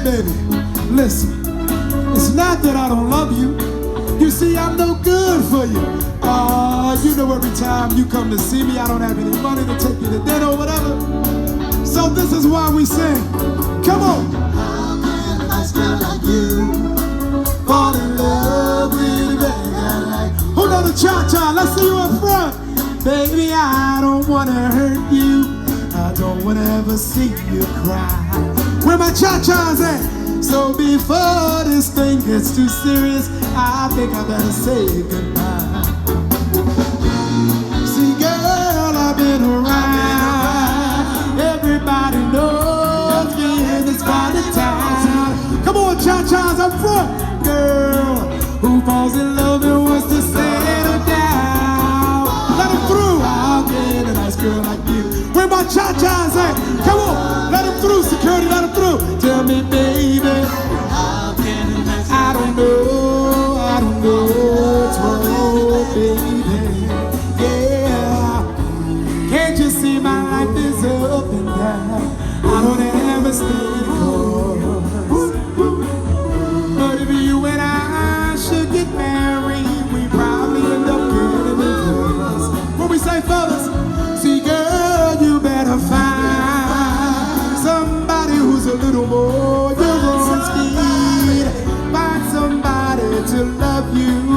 baby, listen. It's not that I don't love you. You see, I'm no good for you. You know every time you come to see me, I don't have any money to take you to dinner or whatever. So this is why we sing. Come on. How can a nice girl like you fall in love with a bad guy like you? Who know the cha-cha? Let's see you up front. Baby, I don't want to hurt you. I don't want to ever see you cry. Where my cha-chas at? So before this thing gets too serious, I think I better say goodbye. See, girl, I've been around. Everybody knows me in this part of town. Come on, cha-chas up front. Girl, who falls in love and wants to settle down. Let him through. How can a nice girl like you? Where my cha-chas at? Come on, let him through, security, let him through. Tell me, baby. How can a nice I don't know what's wrong, baby. Yeah, can't you see my life is up and down? I don't ever stay close. But if you and I should get married, we probably end up getting divorced. What we say, fellas? See, girl, you better find somebody who's a little more your own speed. Find somebody to love you